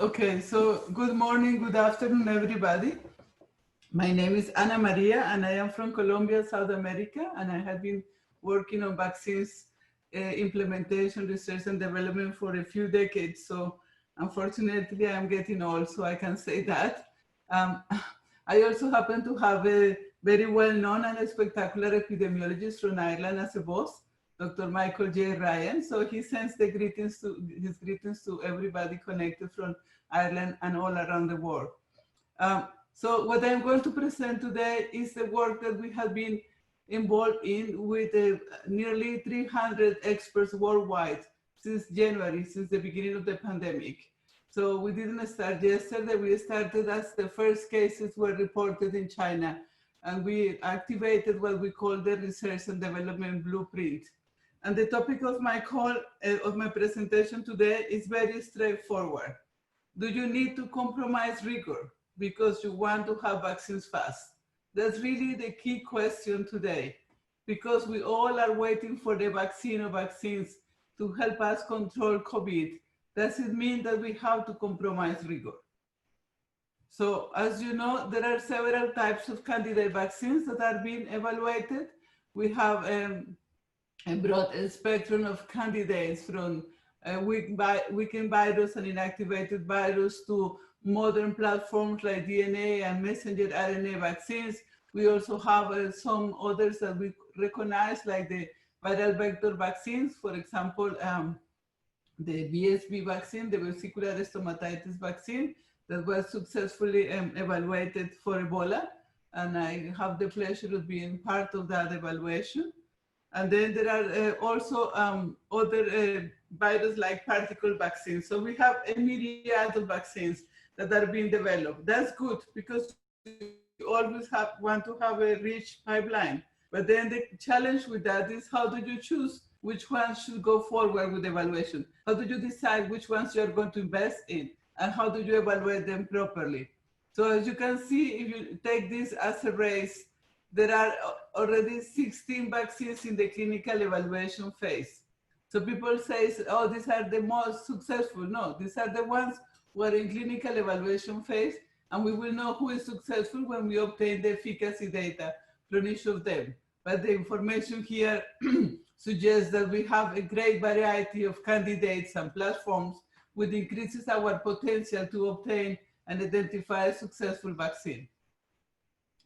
Okay, so good morning, good afternoon, everybody. My name is Ana Maria, and I am from Colombia, South America, and I have been working on vaccines implementation, research, and development for a few decades. So unfortunately, I'm getting old, so I can say that. Um, I also happen to have a very well-known and spectacular epidemiologist from Ireland as a boss, Dr. Michael J. Ryan. So he sends his greetings to everybody connected from Ireland and all around the world. So what I'm going to present today is the work that we have been involved in with nearly 300 experts worldwide since January, since the beginning of the pandemic. So we didn't start yesterday, we started as the first cases were reported in China, and we activated what we call the research and development blueprint. And the topic of my presentation today is very straightforward. Do you need to compromise rigor because you want to have vaccines fast? That's really the key question today, because we all are waiting for the vaccine or vaccines to help us control COVID. Does it mean that we have to compromise rigor? So as you know, there are several types of candidate vaccines that are being evaluated. We have a broad spectrum of candidates from weakened virus and inactivated virus to modern platforms like DNA and messenger RNA vaccines. We also have some others that we recognize, like the viral vector vaccines, for example, the VSV vaccine, the vesicular stomatitis vaccine, that was successfully evaluated for Ebola. And I have the pleasure of being part of that evaluation. And then there are also other virus-like particle vaccines. So we have a myriad of vaccines that are being developed. That's good, because you always want to have a rich pipeline. But then the challenge with that is, how do you choose which ones should go forward with evaluation? How do you decide which ones you're going to invest in? And how do you evaluate them properly? So as you can see, if you take this as a race, there are already 16 vaccines in the clinical evaluation phase. So people say, oh, these are the most successful. No, these are the ones who are in clinical evaluation phase, and we will know who is successful when we obtain the efficacy data from each of them. But the information here suggests that we have a great variety of candidates and platforms, which increases our potential to obtain and identify a successful vaccine.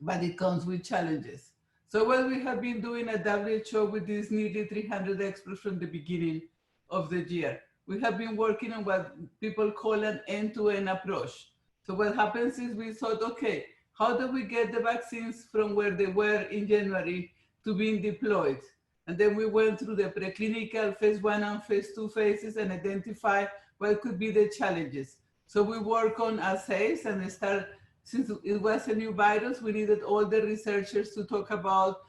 But it comes with challenges. So what we have been doing at WHO with these nearly 300 experts from the beginning of the year, we have been working on what people call an end-to-end approach. So what happens is we thought, okay, how do we get the vaccines from where they were in January to being deployed? And then we went through the preclinical phase 1 and phase 2 phases and identify what could be the challenges. So we work on assays and since it was a new virus, we needed all the researchers to talk about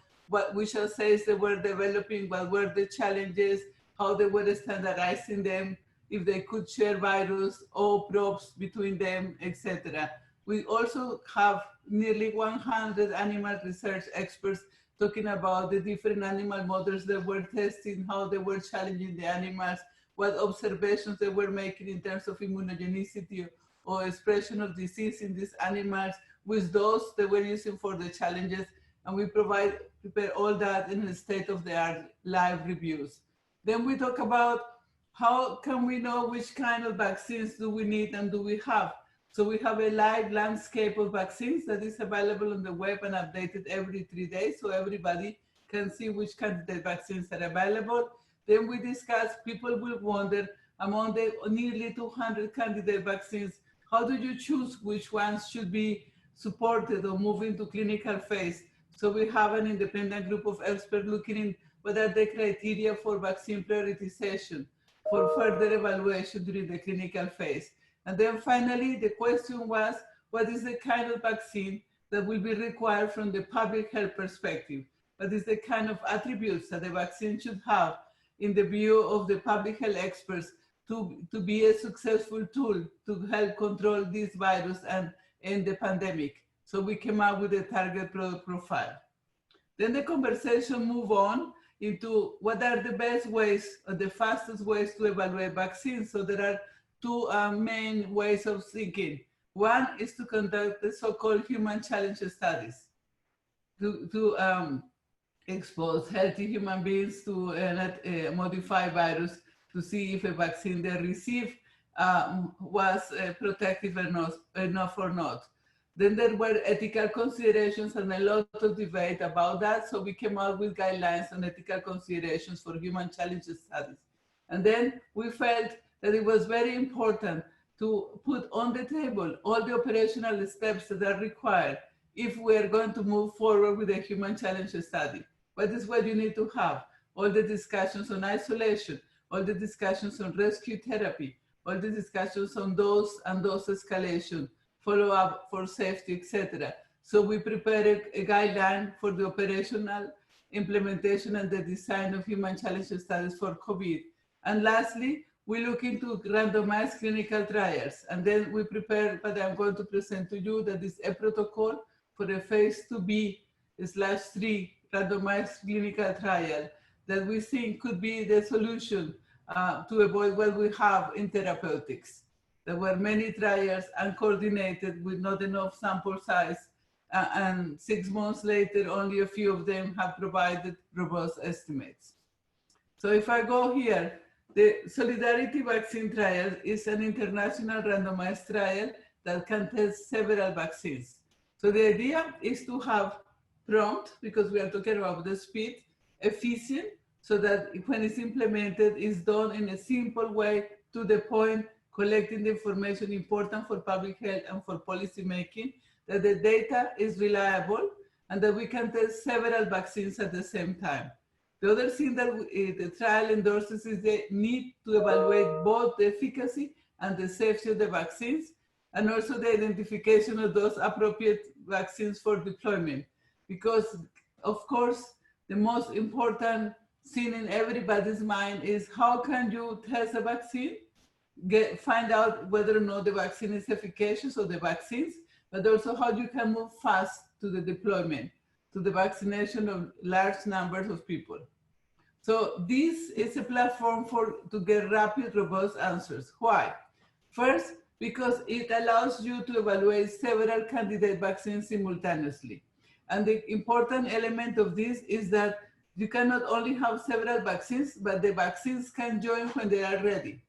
which assays they were developing, what were the challenges, how they were standardizing them, if they could share virus or probes between them, etc. We also have nearly 100 animal research experts talking about the different animal models that were testing, how they were challenging the animals, what observations they were making in terms of immunogenicity or expression of disease in these animals with those they were using for the challenges. And we prepare all that in the state-of-the-art live reviews. Then we talk about how can we know which kind of vaccines do we need and do we have. So we have a live landscape of vaccines that is available on the web and updated every 3 days, so everybody can see which candidate vaccines are available. Then we discuss, people will wonder, among the nearly 200 candidate vaccines, how do you choose which ones should be supported or move into clinical phase? So we have an independent group of experts looking in what are the criteria for vaccine prioritization for further evaluation during the clinical phase. And then finally, the question was, what is the kind of vaccine that will be required from the public health perspective? What is the kind of attributes that the vaccine should have in the view of the public health experts to be a successful tool to help control this virus and end the pandemic? So we came up with a target product profile. Then the conversation moved on into what are the best ways or the fastest ways to evaluate vaccines. So there are two main ways of thinking. One is to conduct the so-called human challenge studies to expose healthy human beings to a modified virus to see if a vaccine they receive was protective enough or not. Then there were ethical considerations and a lot of debate about that. So we came out with guidelines on ethical considerations for human challenge studies. And then we felt that it was very important to put on the table all the operational steps that are required if we are going to move forward with a human challenge study. What is what you need to have? All the discussions on isolation, all the discussions on rescue therapy, all the discussions on dose and dose escalation, follow-up for safety, etc. So we prepared a guideline for the operational implementation and the design of human challenge studies for COVID. And lastly, we look into randomized clinical trials. And then we prepare what I'm going to present to you, that is a protocol for a phase 2B/3 randomized clinical trial that we think could be the solution to avoid what we have in therapeutics. There were many trials uncoordinated with not enough sample size, and 6 months later, only a few of them have provided robust estimates. So if I go here, the Solidarity Vaccine Trial is an international randomized trial that can test several vaccines. So the idea is to have prompt, because we are talking about the speed, efficient, so that when it's implemented, it's done in a simple way, to the point, collecting the information important for public health and for policy making, that the data is reliable, and that we can test several vaccines at the same time. The other thing that the trial endorses is the need to evaluate both the efficacy and the safety of the vaccines, and also the identification of those appropriate vaccines for deployment. Because, of course, the most important thing in everybody's mind is how can you test a vaccine, find out whether or not the vaccine is efficacious, or the vaccines, but also how you can move fast to the deployment, to the vaccination of large numbers of people. So this is a platform to get rapid, robust answers. Why? First, because it allows you to evaluate several candidate vaccines simultaneously. And the important element of this is that you cannot only have several vaccines, but the vaccines can join when they are ready.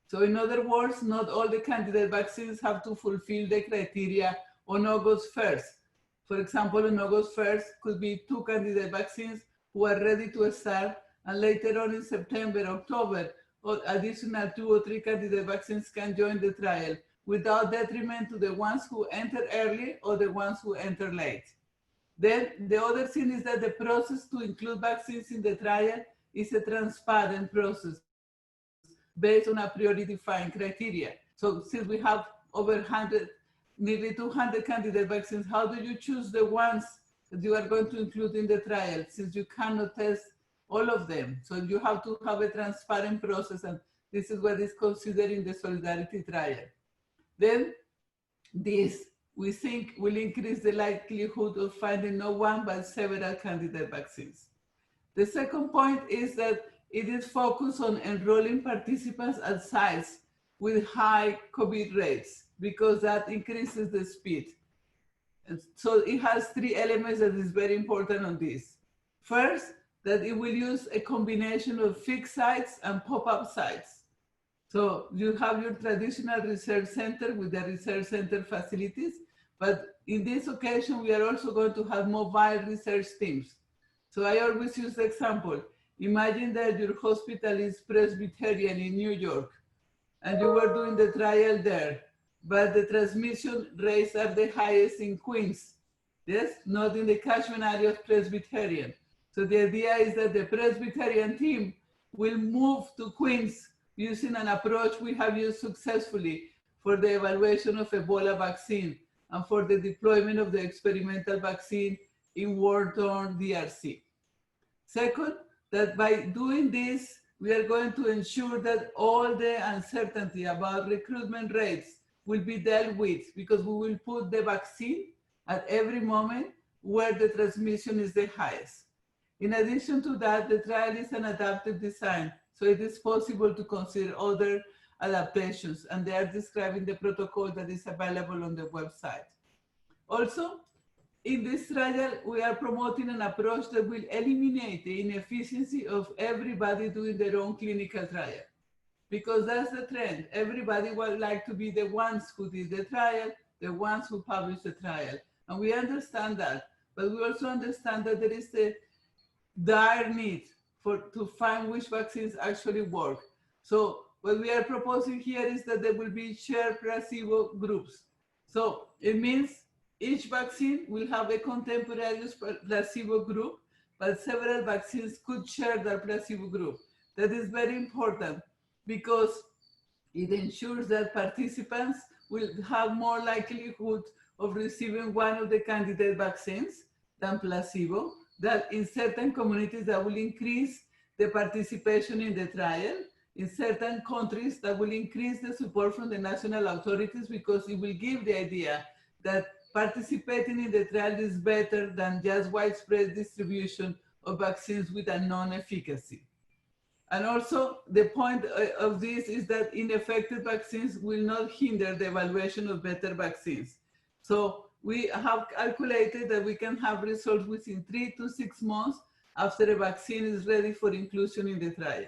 So in other words, not all the candidate vaccines have to fulfill the criteria on August 1st. For example, on August 1st could be 2 candidate vaccines who are ready to start, and later on in September, October, or additional 2 or 3 candidate vaccines can join the trial without detriment to the ones who enter early or the ones who enter late. Then the other thing is that the process to include vaccines in the trial is a transparent process based on a priori defined criteria. So since we have over 100, nearly 200 candidate vaccines, how do you choose the ones that you are going to include in the trial, since you cannot test all of them? So you have to have a transparent process, and this is what is considered in the Solidarity trial. Then this, we think, will increase the likelihood of finding not one but several candidate vaccines. The second point is that it is focused on enrolling participants at sites with high COVID rates, because that increases the speed. And so it has 3 elements that is very important on this. First, that it will use a combination of fixed sites and pop-up sites. So you have your traditional research center with the research center facilities, but in this occasion, we are also going to have mobile research teams. So I always use the example. Imagine that your hospital is Presbyterian in New York, and you were doing the trial there, but the transmission rates are the highest in Queens, yes, not in the catchment area of Presbyterian. So the idea is that the Presbyterian team will move to Queens using an approach we have used successfully for the evaluation of Ebola vaccine and for the deployment of the experimental vaccine in war-torn DRC. Second, that by doing this, we are going to ensure that all the uncertainty about recruitment rates will be dealt with, because we will put the vaccine at every moment where the transmission is the highest. In addition to that, the trial is an adaptive design, so it is possible to consider other adaptations, and they are describing the protocol that is available on the website. Also, in this trial, we are promoting an approach that will eliminate the inefficiency of everybody doing their own clinical trial, because that's the trend. Everybody would like to be the ones who did the trial, the ones who published the trial. And we understand that, but we also understand that there is a dire need to find which vaccines actually work. So what we are proposing here is that there will be shared placebo groups. So it means each vaccine will have a contemporaneous placebo group, but several vaccines could share their placebo group. That is very important because it ensures that participants will have more likelihood of receiving one of the candidate vaccines than placebo, that in certain communities that will increase the participation in the trial, in certain countries that will increase the support from the national authorities, because it will give the idea that participating in the trial is better than just widespread distribution of vaccines with a non-efficacy. And also the point of this is that ineffective vaccines will not hinder the evaluation of better vaccines. So we have calculated that we can have results within 3 to 6 months after a vaccine is ready for inclusion in the trial.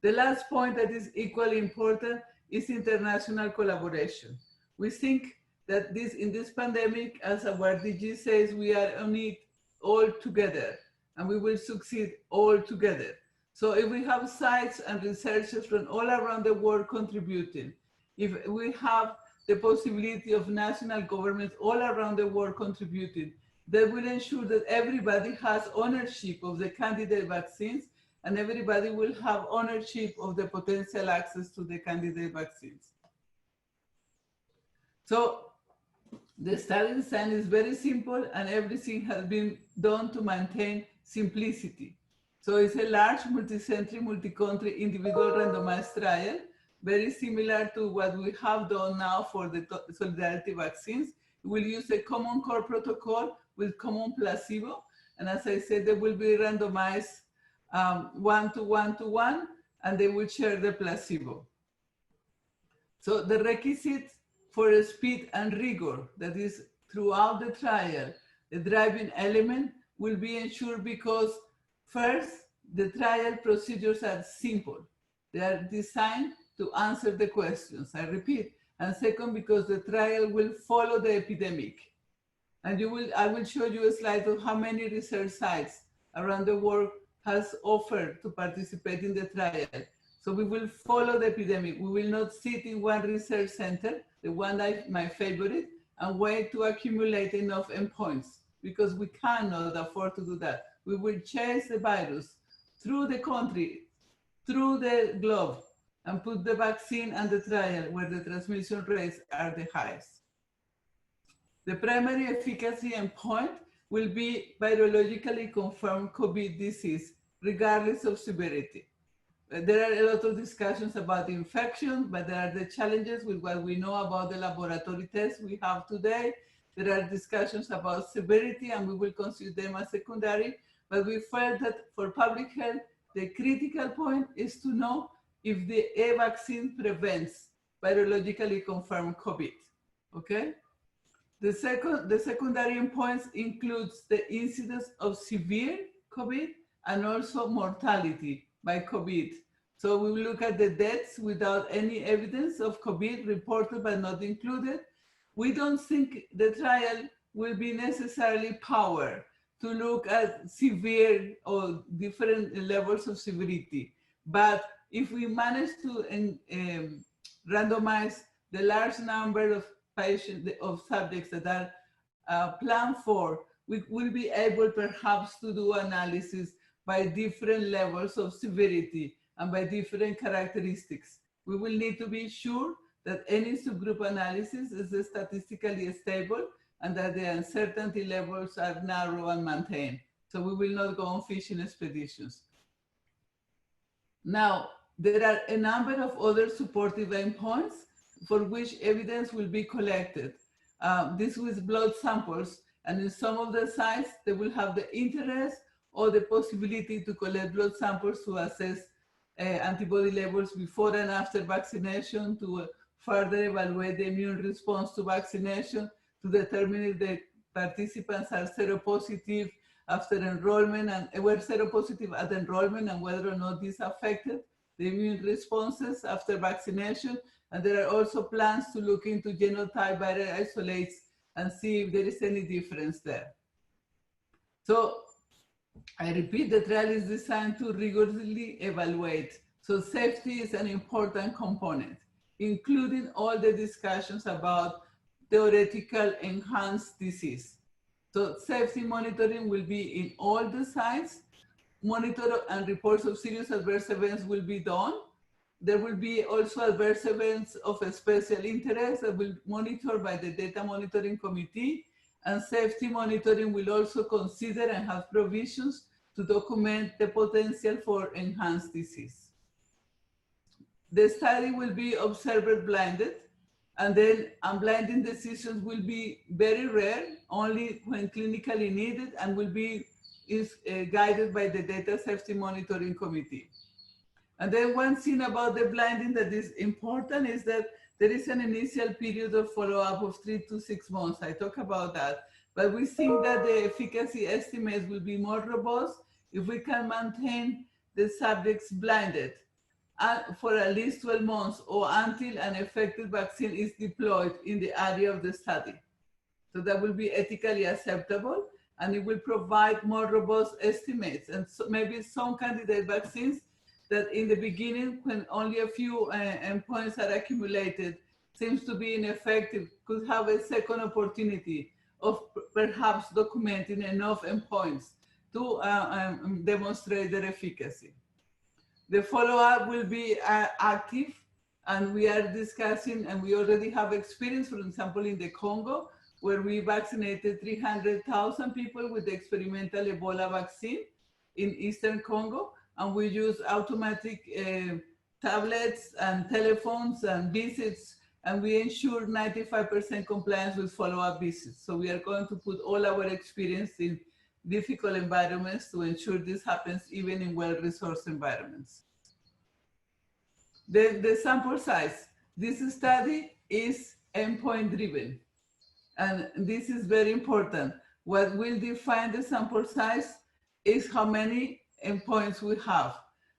The last point that is equally important is international collaboration. We think that in this pandemic, as our DG says, we are on it all together, and we will succeed all together. So if we have sites and researchers from all around the world contributing, if we have the possibility of national governments all around the world contributing, that will ensure that everybody has ownership of the candidate vaccines, and everybody will have ownership of the potential access to the candidate vaccines. So the study design is very simple, and everything has been done to maintain simplicity. So it's a large multi-century, multi-country individual randomized trial, very similar to what we have done now for the solidarity vaccines. We'll use a common core protocol with common placebo. And as I said, they will be randomized 1 to 1 to 1, and they will share the placebo. So the requisite for speed and rigor, that is throughout the trial, the driving element will be ensured because first, the trial procedures are simple. They are designed to answer the questions, I repeat. And second, because the trial will follow the epidemic. And I will show you a slide of how many research sites around the world has offered to participate in the trial. So we will follow the epidemic. We will not sit in one research center, the one my favorite, and wait to accumulate enough endpoints, because we cannot afford to do that. We will chase the virus through the country, through the globe, and put the vaccine and the trial where the transmission rates are the highest. The primary efficacy endpoint will be virologically confirmed COVID disease, regardless of severity. There are a lot of discussions about infection, but there are the challenges with what we know about the laboratory tests we have today. There are discussions about severity, and we will consider them as secondary, but we felt that for public health, the critical point is to know if the vaccine prevents virologically confirmed COVID, okay? The secondary endpoints includes the incidence of severe COVID and also mortality by COVID. So we will look at the deaths without any evidence of COVID reported but not included. We don't think the trial will be necessarily powered to look at severe or different levels of severity. But if we manage to randomize the large number of patients, of subjects that are planned for, we will be able perhaps to do analysis by different levels of severity and by different characteristics. We will need to be sure that any subgroup analysis is statistically stable and that the uncertainty levels are narrow and maintained. So we will not go on fishing expeditions. Now, there are a number of other supportive endpoints for which evidence will be collected. This with blood samples, and in some of the sites, they will have the interest or the possibility to collect blood samples to assess antibody levels before and after vaccination to further evaluate the immune response to vaccination, to determine if the participants are seropositive after enrollment and were seropositive at enrollment and whether or not this affected the immune responses after vaccination. And there are also plans to look into genotype viral isolates and see if there is any difference there. So I repeat, the trial is designed to rigorously evaluate. So safety is an important component, including all the discussions about theoretical enhanced disease. So safety monitoring will be in all the sites. Monitor and reports of serious adverse events will be done. There will be also adverse events of a special interest that will be monitored by the Data Monitoring Committee, and safety monitoring will also consider and have provisions to document the potential for enhanced disease. The study will be observer blinded, and then unblinding decisions will be very rare, only when clinically needed, and will be guided by the Data Safety Monitoring Committee. And then one thing about the blinding that is important is that there is an initial period of follow-up of 3 to 6 months. I talk about that, but we think that the efficacy estimates will be more robust if we can maintain the subjects blinded for at least 12 months or until an effective vaccine is deployed in the area of the study. So that will be ethically acceptable, and it will provide more robust estimates. And so maybe some candidate vaccines that in the beginning, when only a few endpoints are accumulated, seems to be ineffective, could have a second opportunity of perhaps documenting enough endpoints to demonstrate their efficacy. The follow-up will be active, and we are discussing, and we already have experience, for example, in the Congo, where we vaccinated 300,000 people with the experimental Ebola vaccine in Eastern Congo, and we use automatic tablets and telephones and visits, and we ensure 95% compliance with follow-up visits. So we are going to put all our experience in difficult environments to ensure this happens even in well-resourced environments. The sample size. This study is endpoint-driven, and this is very important. What will define the sample size is how many endpoints we have,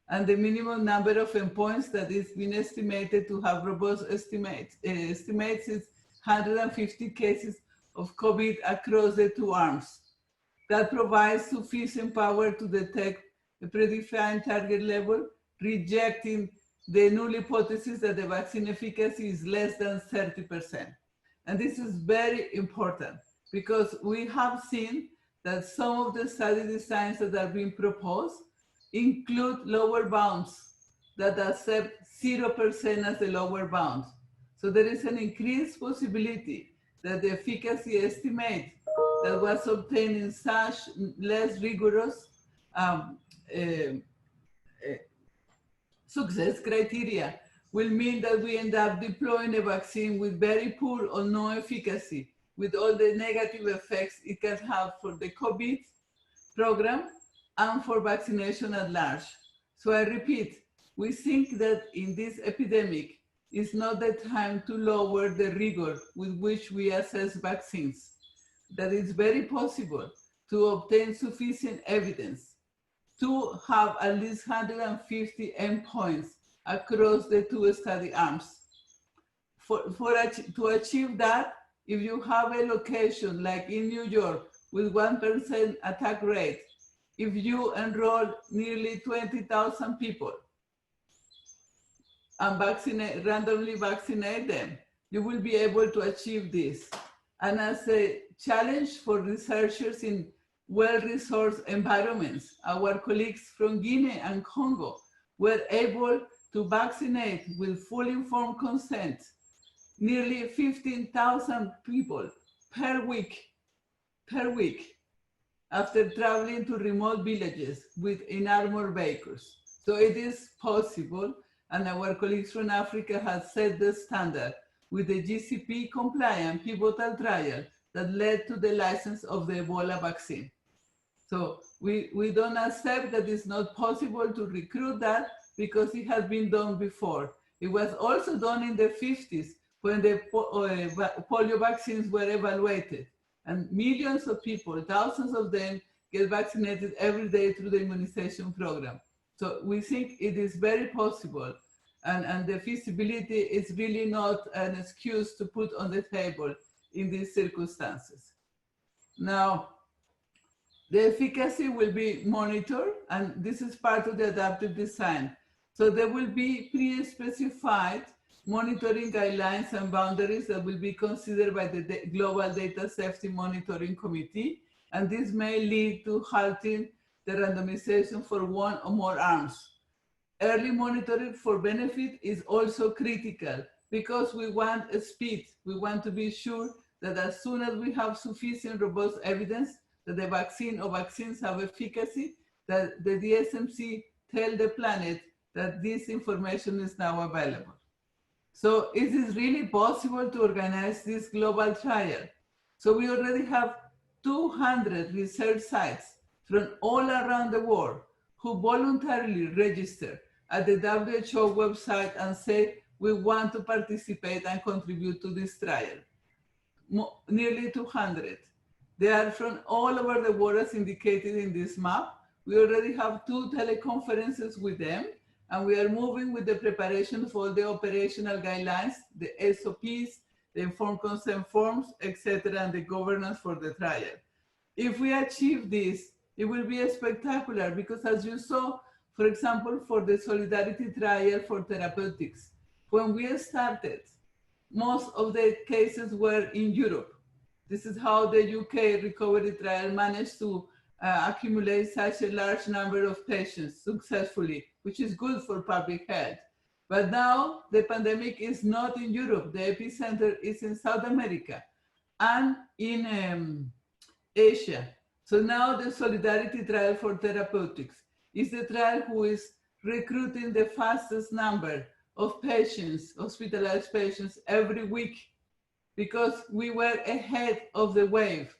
and the minimum number of endpoints that is been estimated to have robust estimates is 150 cases of COVID across the 2 arms. That provides sufficient power to detect a predefined target level, rejecting the null hypothesis that the vaccine efficacy is less than 30%. And this is very important because we have seen that some of the study designs that are being proposed include lower bounds that accept 0% as the lower bound. So there is an increased possibility that the efficacy estimate that was obtained in such less rigorous success criteria will mean that we end up deploying a vaccine with very poor or no efficacy, with all the negative effects it can have for the COVID program and for vaccination at large. So I repeat, we think that in this epidemic, it's not the time to lower the rigor with which we assess vaccines. That it's very possible to obtain sufficient evidence to have at least 150 endpoints across the 2 study arms. To achieve that, if you have a location like in New York with 1% attack rate, if you enroll nearly 20,000 people and randomly vaccinate them, you will be able to achieve this. And as a challenge for researchers in well-resourced environments, our colleagues from Guinea and Congo were able to vaccinate with fully informed consent nearly 15,000 people per week after traveling to remote villages in armored vehicles. So it is possible, and our colleagues from Africa have set the standard with the GCP compliant pivotal trial that led to the license of the Ebola vaccine. So we don't accept that it's not possible to recruit that, because it has been done before. It was also done in the 50s when the polio vaccines were evaluated. And millions of people, thousands of them, get vaccinated every day through the immunization program. So we think it is very possible. And the feasibility is really not an excuse to put on the table in these circumstances. Now, the efficacy will be monitored, and this is part of the adaptive design. So there will be pre-specified monitoring guidelines and boundaries that will be considered by the Global Data Safety Monitoring Committee, and this may lead to halting the randomization for one or more arms. Early monitoring for benefit is also critical because we want a speed. We want to be sure that as soon as we have sufficient robust evidence that the vaccine or vaccines have efficacy, that the DSMC tell the planet that this information is now available. So it is really possible to organize this global trial. So we already have 200 research sites from all around the world who voluntarily register at the WHO website and say, we want to participate and contribute to this trial. Nearly 200. They are from all over the world as indicated in this map. We already have 2 teleconferences with them, and we are moving with the preparation for the operational guidelines, the SOPs, the informed consent forms, etc., and the governance for the trial. If we achieve this, it will be spectacular because as you saw, for example, for the Solidarity Trial for Therapeutics, when we started, most of the cases were in Europe. This is how the UK recovery trial managed to accumulate such a large number of patients successfully, which is good for public health. But now the pandemic is not in Europe. The epicenter is in South America and in Asia. So now the Solidarity Trial for Therapeutics is the trial who is recruiting the fastest number of patients, hospitalized patients every week, because we were ahead of the wave.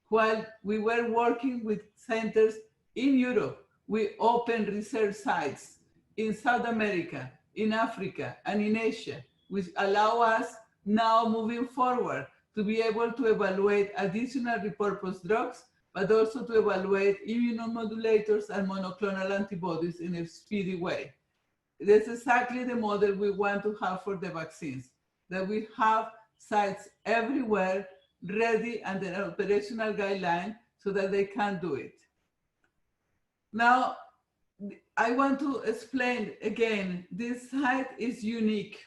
While we were working with centers in Europe, we opened research sites in South America, in Africa, and in Asia, which allow us now moving forward to be able to evaluate additional repurposed drugs, but also to evaluate immunomodulators and monoclonal antibodies in a speedy way. That's exactly the model we want to have for the vaccines, that we have sites everywhere ready and an operational guideline so that they can do it. Now, I want to explain again, this site is unique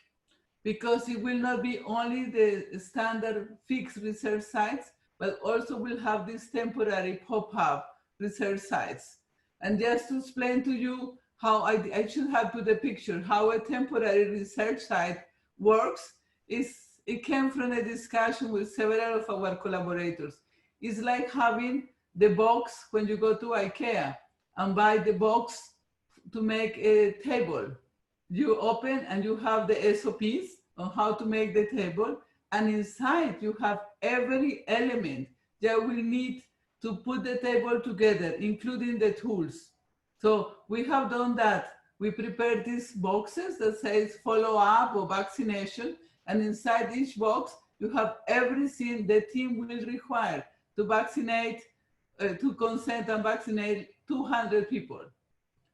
because it will not be only the standard fixed research sites, but also will have these temporary pop-up research sites. And just to explain to you how I should have put the picture, how a temporary research site works, it came from a discussion with several of our collaborators. It's like having the box when you go to IKEA and buy the box to make a table. You open and you have the SOPs on how to make the table, and inside you have every element that we need to put the table together, including the tools. So we have done that. We prepared these boxes that says follow up or vaccination, and inside each box you have everything the team will require to vaccinate, to consent and vaccinate 200 people.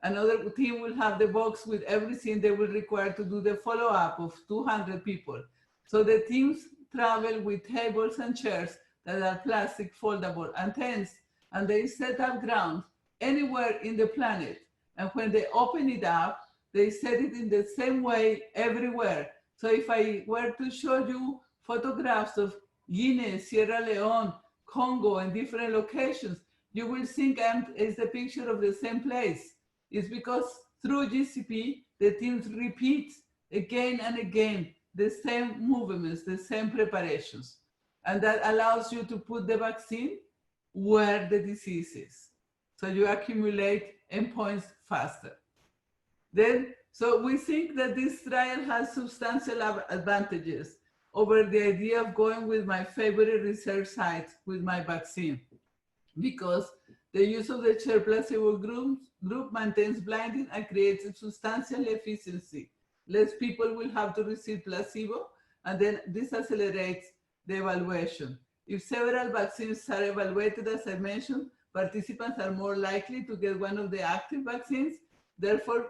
Another team will have the box with everything they will require to do the follow-up of 200 people. So the teams travel with tables and chairs that are plastic foldable and tents, and they set up ground anywhere in the planet. And when they open it up, they set it in the same way everywhere. So if I were to show you photographs of Guinea, Sierra Leone, Congo, and different locations, you will think it's a picture of the same place. It's because through GCP, the teams repeat again and again the same movements, the same preparations. And that allows you to put the vaccine where the disease is. So you accumulate endpoints faster. Then, so we think that this trial has substantial advantages over the idea of going with my favorite research site with my vaccine, because The use of the shared placebo group maintains blinding and creates a substantial efficiency. Less people will have to receive placebo, and then this accelerates the evaluation. If several vaccines are evaluated, as I mentioned, participants are more likely to get one of the active vaccines, therefore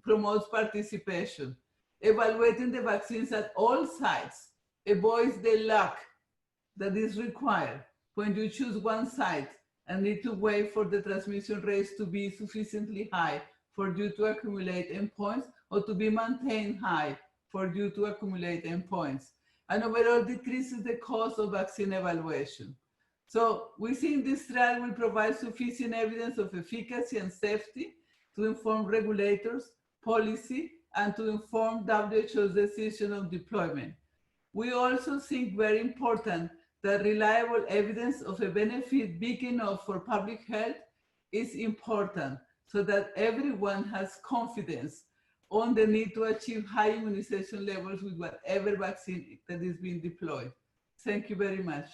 promotes participation. Evaluating the vaccines at all sites avoids the luck that is required when you choose one site and need to wait for the transmission rates to be sufficiently high for you to accumulate endpoints, or to be maintained high for you to accumulate endpoints. And overall decreases the cost of vaccine evaluation. So we think this trial will provide sufficient evidence of efficacy and safety to inform regulators, policy, and to inform WHO's decision on deployment. We also think very important that reliable evidence of a benefit big enough for public health is important, so that everyone has confidence on the need to achieve high immunization levels with whatever vaccine that is being deployed. Thank you very much.